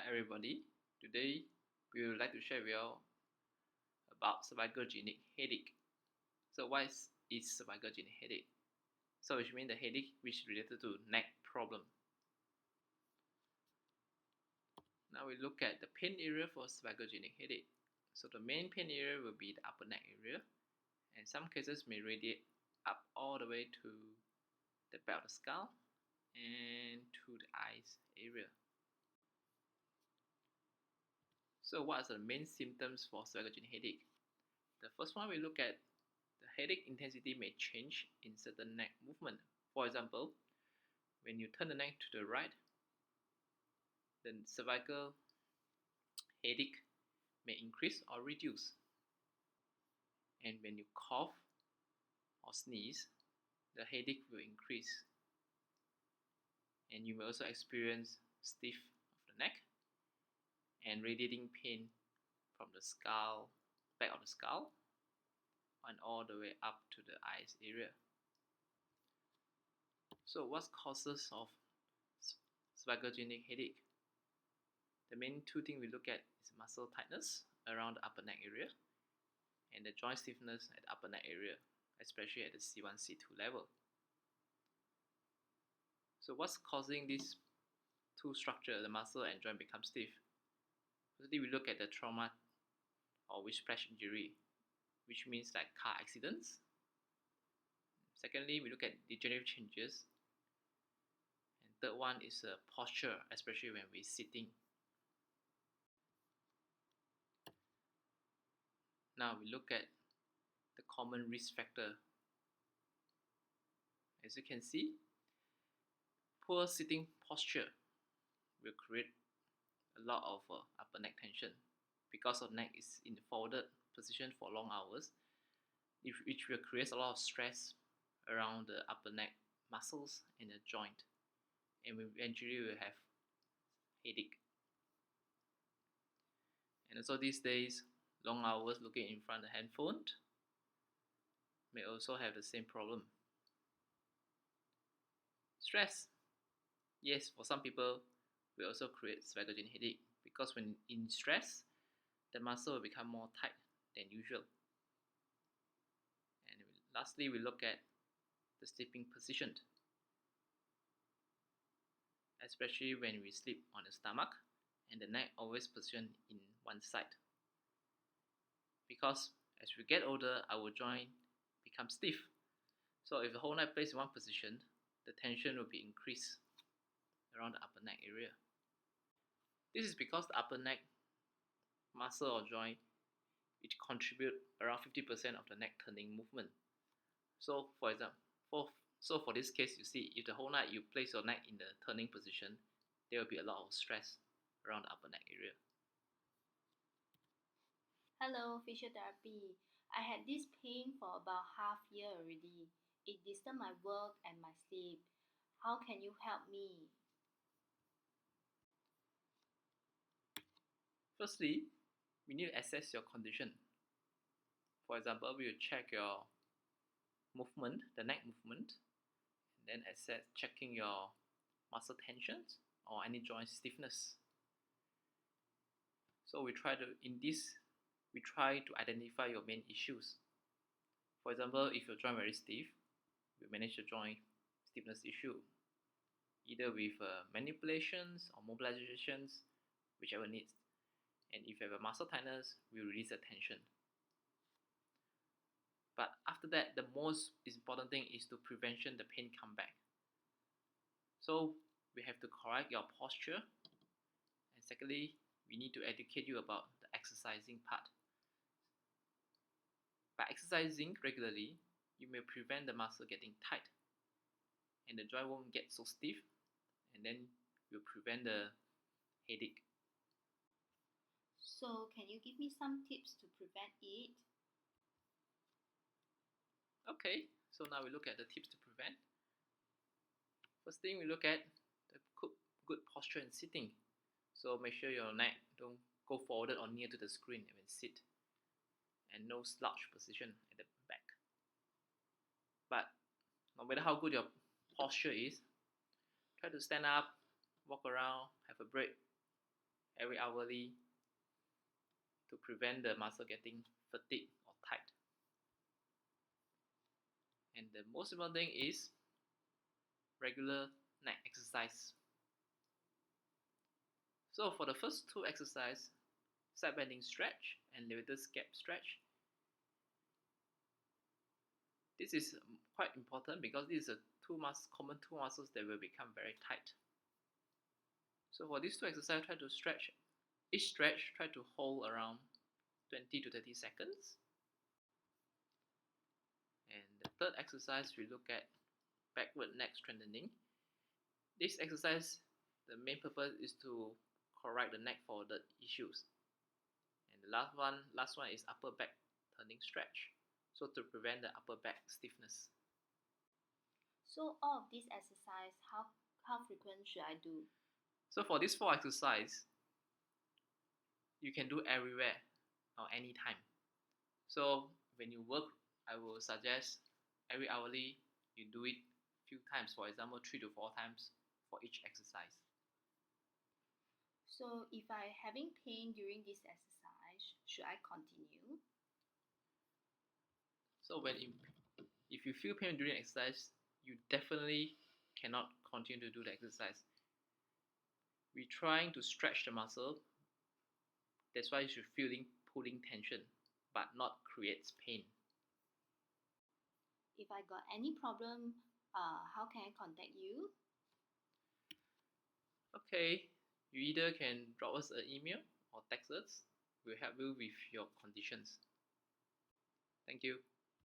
Hi everybody, today we would like to share with you about cervicogenic headache. So what is cervicogenic headache? So which means the headache which is related to neck problem. Now we look at the pain area for cervicogenic headache. So the main pain area will be the upper neck area, and some cases may radiate up all the way to the back of the skull and to the eyes area. So what are the main symptoms for cervicogenic headache? The first one we look at the headache intensity may change in certain neck movement. For example, when you turn the neck to the right, the cervical headache may increase or reduce. And when you cough or sneeze, the headache will increase. And you may also experience stiff of the neck and radiating pain from the skull, back of the skull, and all the way up to the eyes area. So what causes of cervicogenic headache? The main two things we look at is muscle tightness around the upper neck area and the joint stiffness at the upper neck area, especially at the C1, C2 level. So what's causing these two structures, the muscle and joint, become stiff? Firstly, we look at the trauma or whiplash injury, which means like car accidents. Secondly, we look at degenerative changes. And third one is posture, especially when we're sitting. Now we look at the common risk factor. As you can see, poor sitting posture will create a lot of upper neck tension because the neck is in the forwarded position for long hours, which will create a lot of stress around the upper neck muscles and the joint, and we eventually will have headache. And also these days, long hours looking in front of the handphone may also have the same problem. Stress, yes, for some people will also create cervicogenic headache because when in stress, the muscle will become more tight than usual. And lastly, we look at the sleeping position, especially when we sleep on the stomach and the neck always positioned in one side. Because as we get older, our joint becomes stiff. So if the whole neck placed in one position, the tension will be increased around the upper neck area. This is because the upper neck muscle or joint, it contribute around 50% of the neck turning movement. So for example, for this case, you see, if the whole night you place your neck in the turning position, there will be a lot of stress around the upper neck area. Hello, physiotherapy. I had this pain for about half year already. It disturbed my work and my sleep. How can you help me? Firstly, we need to assess your condition. For example, we will check your movement, the neck movement, and then assess checking your muscle tensions or any joint stiffness. So we try to identify your main issues. For example, if your joint very stiff, we manage the joint stiffness issue either with manipulations or mobilizations, whichever needs. And if you have a muscle tightness, we release the tension. But after that, the most important thing is to prevention the pain come back. So we have to correct your posture, and secondly, we need to educate you about the exercising part. By exercising regularly, you may prevent the muscle getting tight and the joint won't get so stiff, and then will prevent the headache. So, can you give me some tips to prevent it? Okay, so now we look at the tips to prevent. First thing, we look at the good posture in sitting. So make sure your neck don't go forward or near to the screen when sit, and no slouch position at the back. But no matter how good your posture is, try to stand up, walk around, have a break every hourly to prevent the muscle getting fatigued or tight. And the most important thing is regular neck exercise. So for the first two exercises, side bending stretch and levator scap stretch, this is quite important because these are common two muscles that will become very tight. So for these two exercises, try to stretch. Each stretch, try to hold around 20 to 30 seconds. And the third exercise, we look at backward neck strengthening. This exercise, the main purpose is to correct the neck forwarded issues. And the last one is upper back turning stretch, so to prevent the upper back stiffness. So all of these exercise, how frequent should I do? So for these 4 exercises, you can do everywhere or anytime. So when you work, I will suggest every hourly you do it few times, for example 3 to 4 times for each exercise. So if I having pain during this exercise, should I continue? So if you feel pain during exercise, you definitely cannot continue to do the exercise. We're trying to stretch the muscle. That's why you should feeling pulling tension, but not creates pain. If I got any problem, how can I contact you? Okay, you either can drop us an email or text us. We'll help you with your conditions. Thank you.